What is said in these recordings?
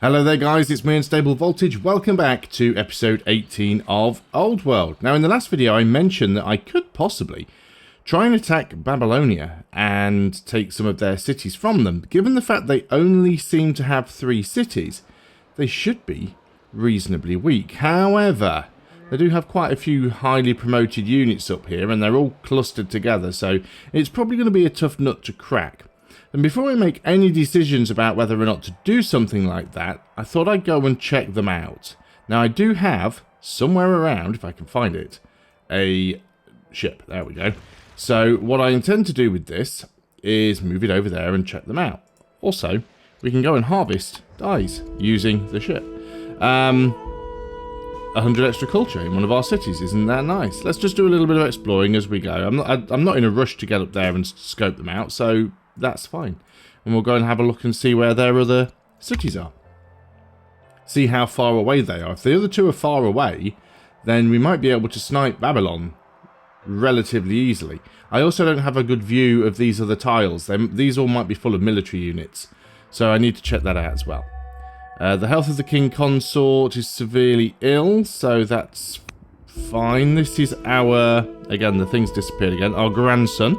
Hello there guys, it's me Unstable Voltage. Welcome back to episode 18 of Old World. Now in the last video I mentioned that I could possibly try and attack Babylonia and take some of their cities from them. Given the fact they only seem to have 3 cities, they should be reasonably weak. However, they do have quite a few highly promoted units up here and they're all clustered together, so it's probably going to be a tough nut to crack. And before I make any decisions about whether or not to do something like that, I thought I'd go and check them out. Now I do have, somewhere around, if I can find it, a ship. There we go. So what I intend to do with this is move it over there and check them out. Also, we can go and harvest dyes using the ship. 100 extra culture in one of our cities, isn't that nice? Let's just do a little bit of exploring as we go. I'm not in a rush to get up there and scope them out, so that's fine. And we'll go and have a look and see where their other cities are. See how far away they are. If the other two are far away, then we might be able to snipe Babylon relatively easily. I also don't have a good view of these other tiles. These all might be full of military units, so I need to check that out as well. The health of the king consort is severely ill, so that's fine. This is our, again, the thing's disappeared again, our grandson.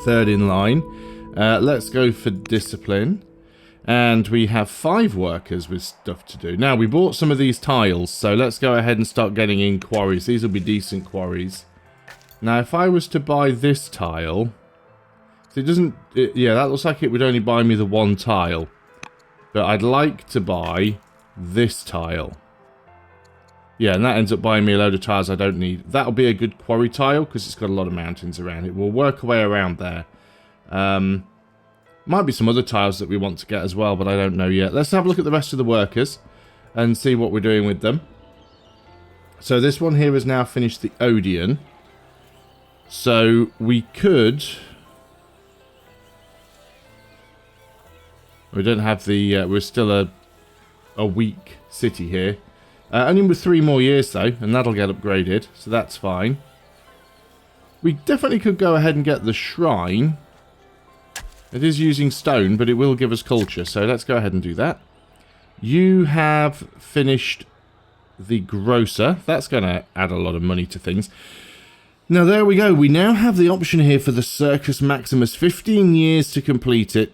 Third in line. Let's go for discipline. And we have 5 workers with stuff to do. Now, we bought some of these tiles, so let's go ahead and start getting in quarries. These will be decent quarries. Now, if I was to buy this tile... So it doesn't... yeah, that looks like it would only buy me the 1 tile. But I'd like to buy this tile. Yeah, and that ends up buying me a load of tiles I don't need. That'll be a good quarry tile, because it's got a lot of mountains around it. We'll work our way around there. Might be some other tiles that we want to get as well, but I don't know yet. Let's have a look at the rest of the workers and see what we're doing with them. So this one here has now finished the Odeon. So we could... We don't have the... we're still a weak city here. Only with 3 more years though, and that'll get upgraded, so that's fine. We definitely could go ahead and get the shrine. It is using stone, but it will give us culture, so let's go ahead and do that. You have finished the grocer. That's going to add a lot of money to things. Now there we go. We now have the option here for the Circus Maximus. 15 years to complete it.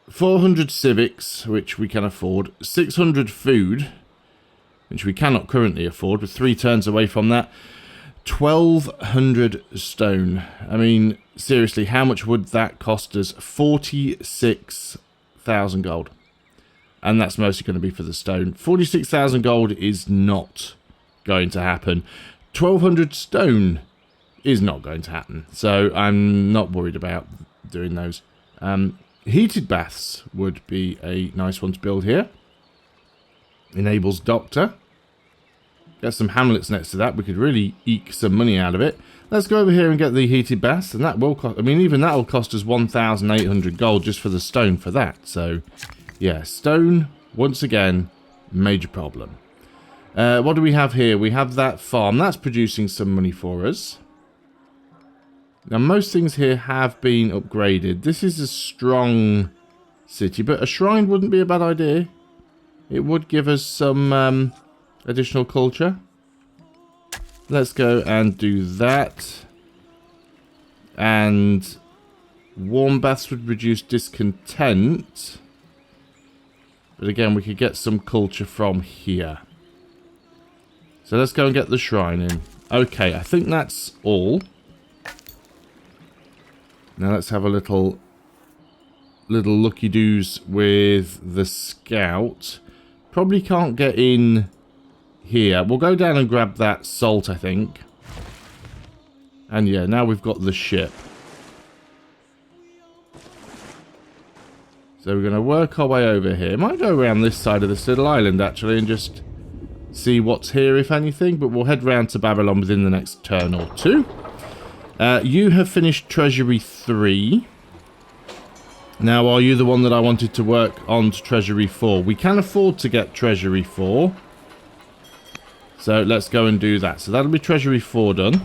400 civics, which we can afford. 600 food, which we cannot currently afford. We're 3 turns away from that. 1,200 stone. I mean, seriously, how much would that cost us? 46,000 gold. And that's mostly going to be for the stone. 46,000 gold is not going to happen. 1,200 stone is not going to happen. So I'm not worried about doing those. Heated baths would be a nice one to build here. Enables doctor. Get some hamlets next to that. We could really eke some money out of it. Let's go over here and get the heated baths. And that will cost... I mean, even that will cost us 1,800 gold just for the stone for that. So, yeah. Stone, once again, major problem. What do we have here? We have that farm. That's producing some money for us. Now, most things here have been upgraded. This is a strong city, but a shrine wouldn't be a bad idea. It would give us some additional culture. Let's go and do that. And warm baths would reduce discontent. But again, we could get some culture from here. So let's go and get the shrine in. Okay, I think that's all. Now let's have a little looky-doos with the scout. Probably can't get in here. We'll go down and grab that salt, I think. And yeah, now we've got the ship. So we're going to work our way over here. Might go around this side of this little island, actually, and just see what's here, if anything. But we'll head round to Babylon within the next turn or 2. You have finished Treasury 3. Now, are you the one that I wanted to work on to Treasury 4? We can afford to get Treasury 4. So, let's go and do that. So, that'll be Treasury 4 done.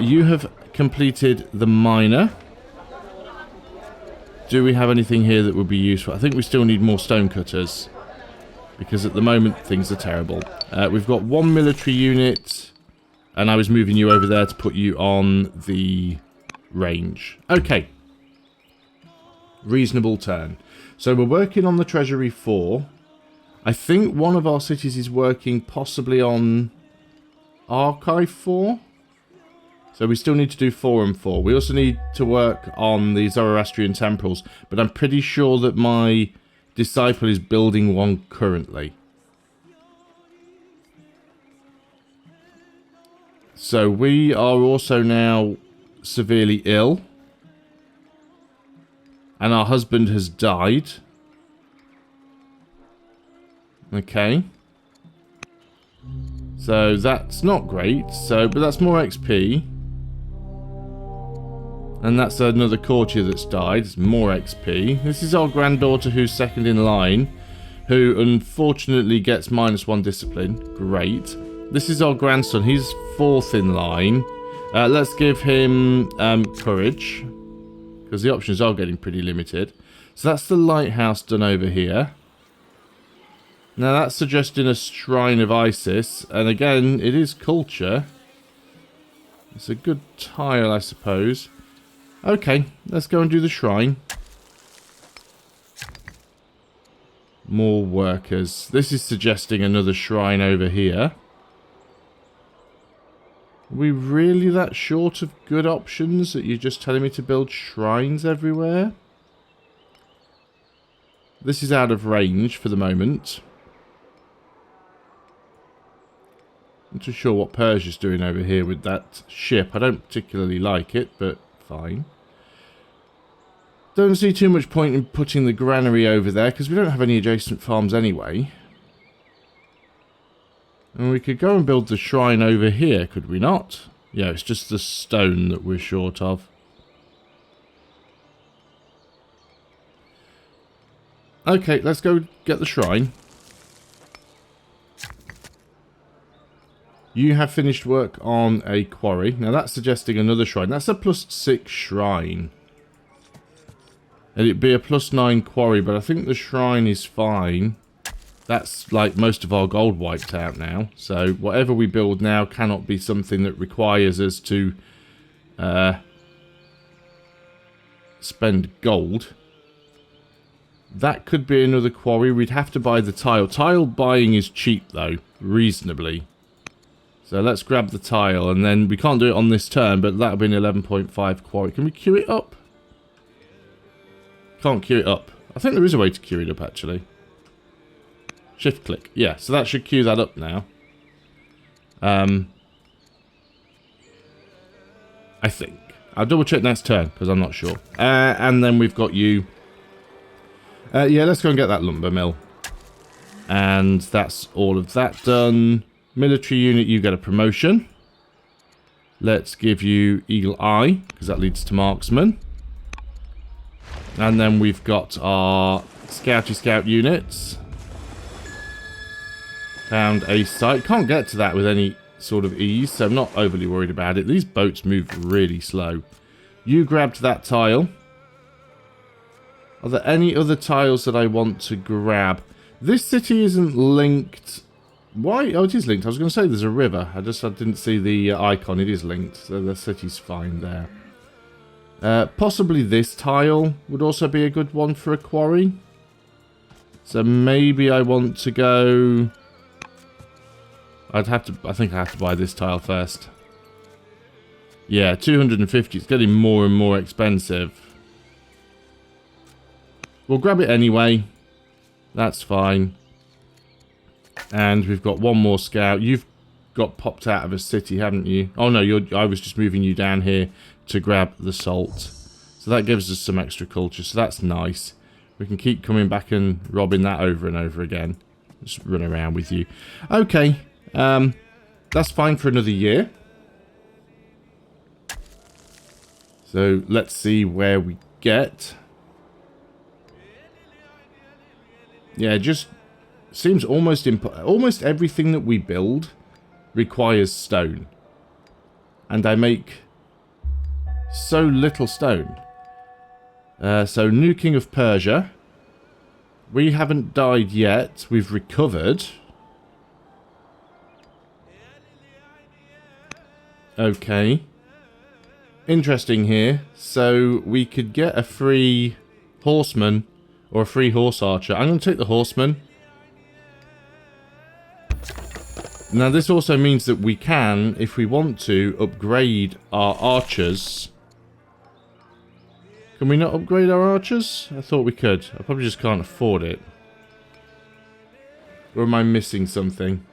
You have completed the miner. Do we have anything here that would be useful? I think we still need more stone cutters. Because at the moment, things are terrible. We've got one military unit. And I was moving you over there to put you on the range. Okay. Reasonable turn. So we're working on the Treasury 4. I think one of our cities is working possibly on Archive 4. So we still need to do 4 and 4. We also need to work on the Zoroastrian temporals. But I'm pretty sure that my disciple is building one currently. So we are also now severely ill. And our husband has died. Okay. So that's not great. But that's more XP. And that's another courtier that's died. It's more XP. This is our granddaughter who's second in line. Who unfortunately gets -1 discipline. Great. This is our grandson. He's 4th in line. Let's give him courage. Because the options are getting pretty limited. So that's the lighthouse done over here. Now that's suggesting a shrine of Isis. And again, it is culture. It's a good tile, I suppose. Okay, let's go and do the shrine. More workers. This is suggesting another shrine over here. Are we really that short of good options that you're just telling me to build shrines everywhere? This is out of range for the moment. I'm not too sure what Persia's doing over here with that ship. I don't particularly like it, but fine. Don't see too much point in putting the granary over there because we don't have any adjacent farms anyway. And we could go and build the shrine over here, could we not? Yeah, it's just the stone that we're short of. Okay, let's go get the shrine. You have finished work on a quarry. Now that's suggesting another shrine. That's a +6 shrine. And it'd be a +9 quarry, but I think the shrine is fine. That's like most of our gold wiped out now. So whatever we build now cannot be something that requires us to spend gold. That could be another quarry. We'd have to buy the tile. Tile buying is cheap though, reasonably. So let's grab the tile and then we can't do it on this turn, but that'll be an 11.5 quarry. Can we queue it up? Can't queue it up. I think there is a way to queue it up actually. Shift click. Yeah, so that should queue that up now. I think. I'll double check next turn because I'm not sure. And then we've got you. Yeah, let's go and get that lumber mill. And that's all of that done. Military unit, you get a promotion. Let's give you Eagle Eye because that leads to Marksman. And then we've got our Scouty Scout units. Found a site. Can't get to that with any sort of ease, so I'm not overly worried about it. These boats move really slow. You grabbed that tile. Are there any other tiles that I want to grab? This city isn't linked. Why? Oh, it is linked. I was going to say there's a river. I didn't see the icon. It is linked, so the city's fine there. Possibly this tile would also be a good one for a quarry. So maybe I want to go... I think I have to buy this tile first. Yeah, 250. It's getting more and more expensive. We'll grab it anyway. That's fine. And we've got one more scout. You've got popped out of a city, haven't you? Oh no, I was just moving you down here to grab the salt. So that gives us some extra culture. So that's nice. We can keep coming back and robbing that over and over again. Just run around with you. Okay. That's fine for another year. So let's see where we get. Yeah, just seems almost everything that we build requires stone. And I make so little stone. So, new king of Persia. We haven't died yet. We've recovered. Okay. Interesting here. So, we could get a free horseman or a free horse archer. I'm going to take the horseman. Now, this also means that we can, if we want to, upgrade our archers. Can we not upgrade our archers? I thought we could. I probably just can't afford it. Or am I missing something?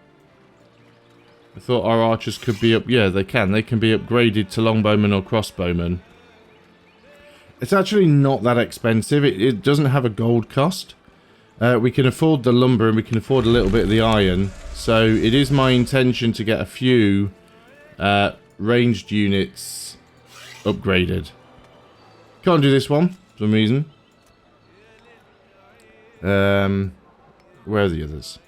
I thought our archers could be up... Yeah, they can. They can be upgraded to longbowmen or crossbowmen. It's actually not that expensive. It doesn't have a gold cost. We can afford the lumber and we can afford a little bit of the iron. So it is my intention to get a few ranged units upgraded. Can't do this one for some reason. Where are the others?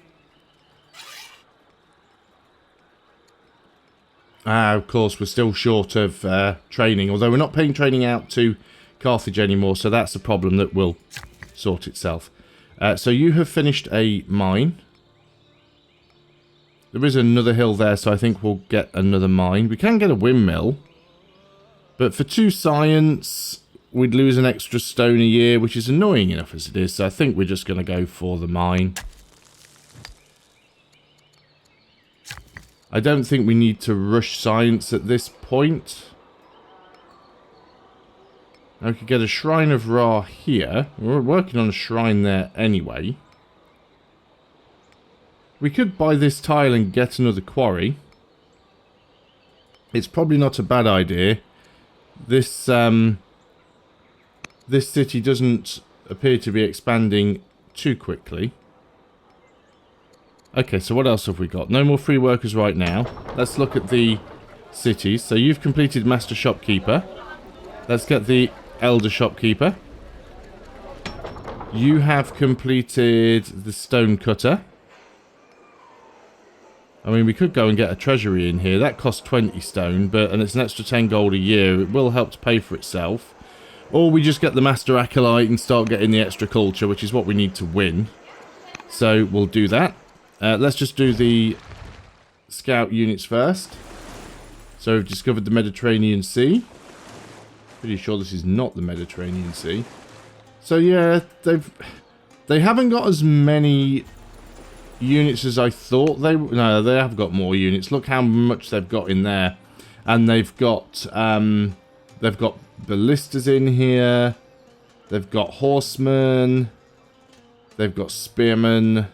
Of course, we're still short of training. Although we're not paying training out to Carthage anymore. So that's a problem that will sort itself. So you have finished a mine. There is another hill there, so I think we'll get another mine. We can get a windmill. But for 2 science, we'd lose an extra stone a year, which is annoying enough as it is. So I think we're just going to go for the mine. I don't think we need to rush science at this point. Now we could get a Shrine of Ra here. We're working on a shrine there anyway. We could buy this tile and get another quarry. It's probably not a bad idea. This this city doesn't appear to be expanding too quickly. Okay, so what else have we got? No more free workers right now. Let's look at the cities. So you've completed Master Shopkeeper. Let's get the Elder Shopkeeper. You have completed the Stone Cutter. I mean, we could go and get a treasury in here. That costs 20 stone, and it's an extra 10 gold a year. It will help to pay for itself. Or we just get the Master Acolyte and start getting the extra culture, which is what we need to win. So we'll do that. Let's just do the scout units first. So we've discovered the Mediterranean Sea. Pretty sure this is not the Mediterranean Sea. So yeah, they haven't got as many units as I thought they... No, they have got more units. Look how much they've got in there. And they've got ballistas in here. They've got horsemen. They've got spearmen.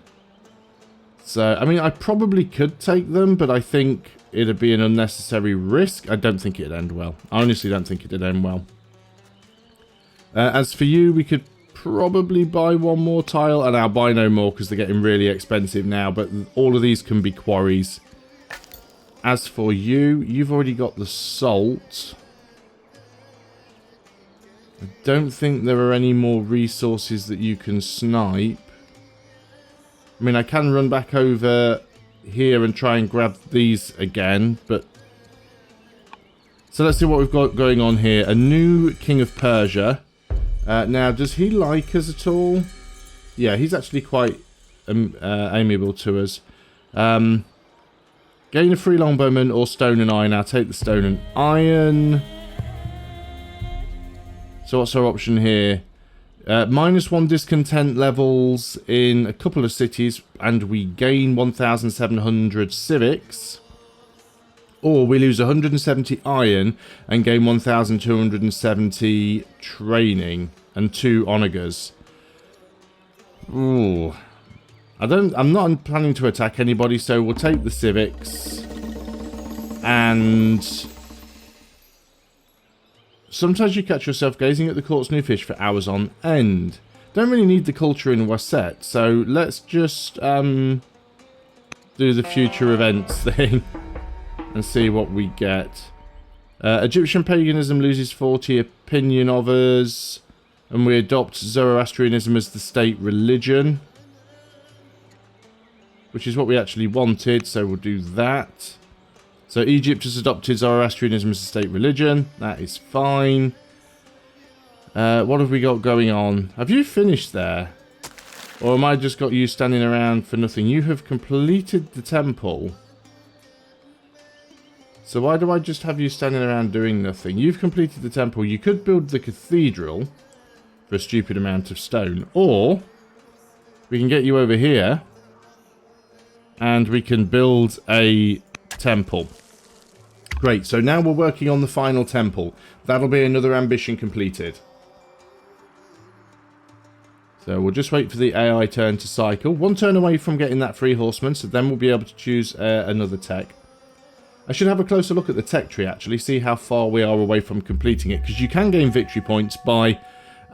So, I mean, I probably could take them, but I think it'd be an unnecessary risk. I don't think it'd end well. I honestly don't think it'd end well. As for you, we could probably buy one more tile, and I'll buy no more because they're getting really expensive now, but all of these can be quarries. As for you, you've already got the salt. I don't think there are any more resources that you can snipe. I mean, I can run back over here and try and grab these again, but... So let's see what we've got going on here. A new King of Persia. Now, does he like us at all? Yeah, he's actually quite amiable to us. Gain a free longbowman or stone and iron. I'll take the stone and iron. So what's our option here? -1 discontent levels in a couple of cities, and we gain 1,700 civics. Or we lose 170 iron and gain 1,270 training and 2 onagers. Ooh. I'm not planning to attack anybody, so we'll take the civics. And sometimes you catch yourself gazing at the court's new fish for hours on end. Don't really need the culture in Wasset, so let's just do the future events thing and see what we get. Egyptian paganism loses 40 opinion of us, and we adopt Zoroastrianism as the state religion, which is what we actually wanted, so we'll do that. So Egypt has adopted Zoroastrianism as a state religion. That is fine. What have we got going on? Have you finished there? Or am I just got you standing around for nothing? You have completed the temple. So why do I just have you standing around doing nothing? You've completed the temple. You could build the cathedral for a stupid amount of stone. Or we can get you over here and we can build a temple. Great. So now we're working on the final temple. That'll be another ambition completed. So we'll just wait for the AI turn to cycle. One turn away from getting that free horseman, so then we'll be able to choose another tech. I should have a closer look at the tech tree, actually, see how far we are away from completing it, because you can gain victory points by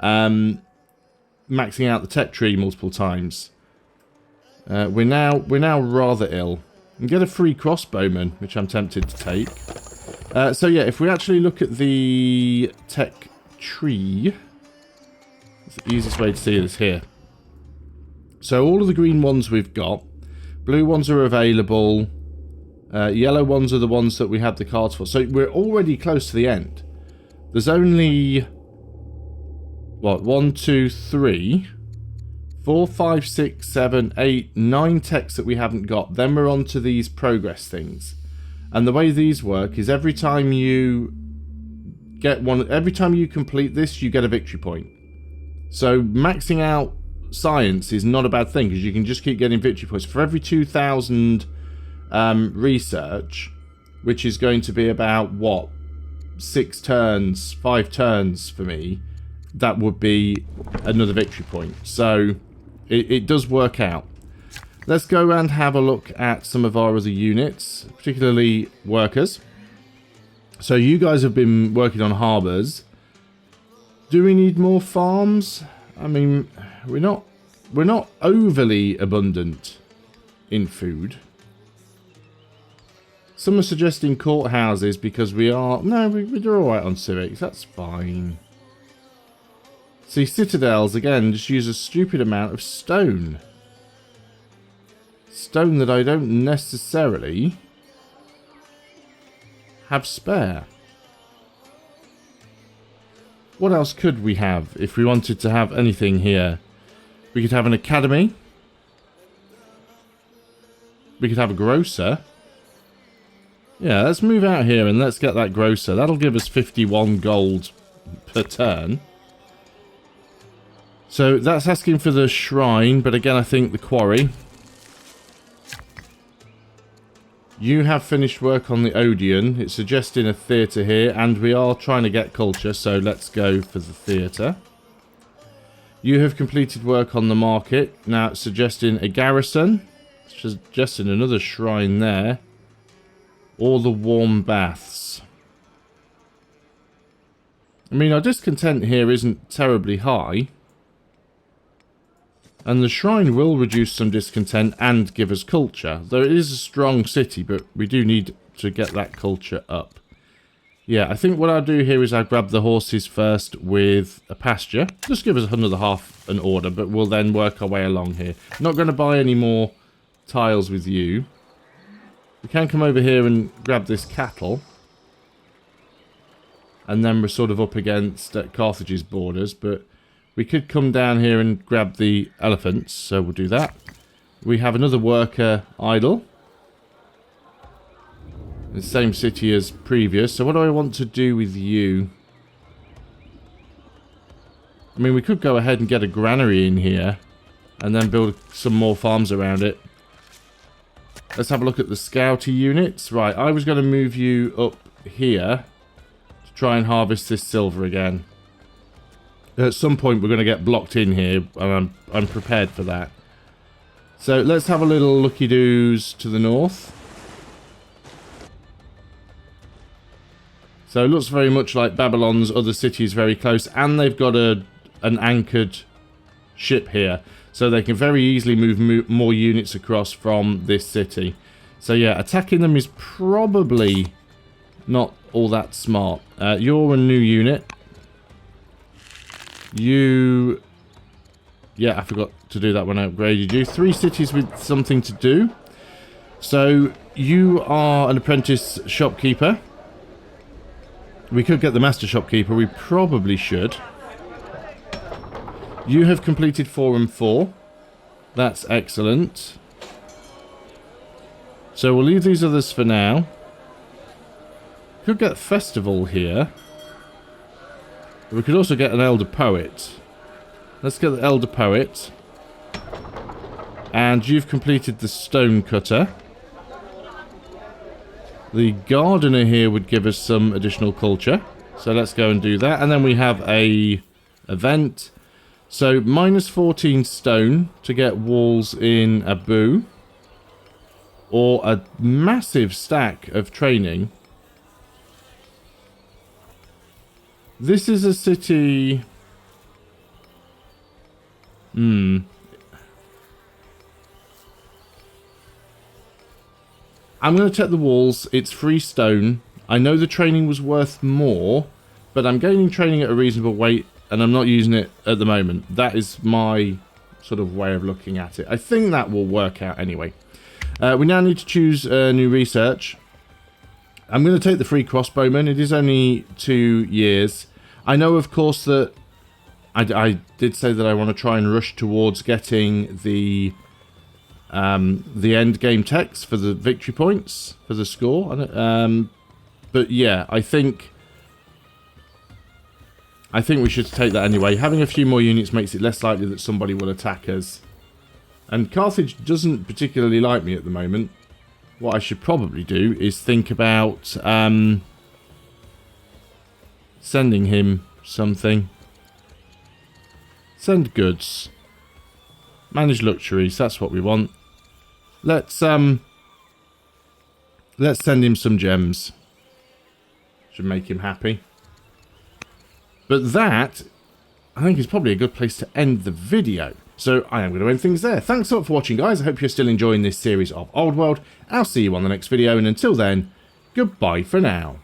maxing out the tech tree multiple times. We're now rather ill. And get a free crossbowman, which I'm tempted to take. So yeah, if we actually look at the tech tree... the easiest way to see it is here. So all of the green ones we've got. Blue ones are available. Yellow ones are the ones that we have the cards for. So we're already close to the end. There's only... what? 1, 2, 3... 4, 5, 6, 7, 8, 9 techs that we haven't got. Then we're on to these progress things. And the way these work is every time you get one... every time you complete this, you get a victory point. So maxing out science is not a bad thing, because you can just keep getting victory points. For every 2,000 research, which is going to be about, what, 6 turns, 5 turns for me, that would be another victory point. So it does work out. Let's go and have a look at some of our other units, particularly workers. So you guys have been working on harbours. Do we need more farms? I mean, we're not overly abundant in food. Some are suggesting courthouses because we are... no, we're alright on civics. That's fine. See, citadels, again, just use a stupid amount of stone. Stone that I don't necessarily have spare. What else could we have if we wanted to have anything here? We could have an academy. We could have a grocer. Yeah, let's move out here and let's get that grocer. That'll give us 51 gold per turn. So that's asking for the shrine, but again I think the quarry. You have finished work on the Odeon. It's suggesting a theatre here, and we are trying to get culture, so let's go for the theatre. You have completed work on the market. Now it's suggesting a garrison. It's suggesting another shrine there. Or the warm baths. I mean, our discontent here isn't terribly high. And the shrine will reduce some discontent and give us culture. Though it is a strong city, but we do need to get that culture up. Yeah, I think what I'll do here is I'll grab the horses first with a pasture. Just give us another half an order, but we'll then work our way along here. Not going to buy any more tiles with you. We can come over here and grab this cattle. And then we're sort of up against Carthage's borders, but... we could come down here and grab the elephants, so we'll do that. We have another worker idle. The same city as previous. So what do I want to do with you? I mean, we could go ahead and get a granary in here. And then build some more farms around it. Let's have a look at the scouty units. Right, I was going to move you up here. To try and harvest this silver again. At some point we're going to get blocked in here, and I'm prepared for that. So let's have a little looky-doos to the north. So it looks very much like Babylon's other cities very close, and they've got an anchored ship here. So they can very easily move more units across from this city. So yeah, attacking them is probably not all that smart. You're a new unit. You... yeah, I forgot to do that when I upgraded you. 3 cities with something to do. So, you are an apprentice shopkeeper. We could get the master shopkeeper. We probably should. You have completed 4 and 4. That's excellent. So we'll leave these others for now. Could get festival here. We could also get an elder poet. Let's get the elder poet. And you've completed the stone cutter. The gardener here would give us some additional culture. So let's go and do that. And then we have a event. So minus 14 stone to get walls in Abu. Or a massive stack of training. This is a city... I'm going to check the walls. It's free stone. I know the training was worth more, but I'm gaining training at a reasonable rate, and I'm not using it at the moment. That is my sort of way of looking at it. I think that will work out anyway. We now need to choose new research. I'm going to take the free crossbowman. It is only 2 years. I know, of course, that I did say that I want to try and rush towards getting the end game text for the victory points for the score. But yeah, I think we should take that anyway. Having a few more units makes it less likely that somebody will attack us. And Carthage doesn't particularly like me at the moment. What I should probably do is think about sending him something. Send goods. Manage luxuries, that's what we want. Let's send him some gems. Should make him happy. But that, I think, is probably a good place to end the video. So I am going to end things there. Thanks a lot for watching, guys. I hope you're still enjoying this series of Old World. I'll see you on the next video, and until then, goodbye for now.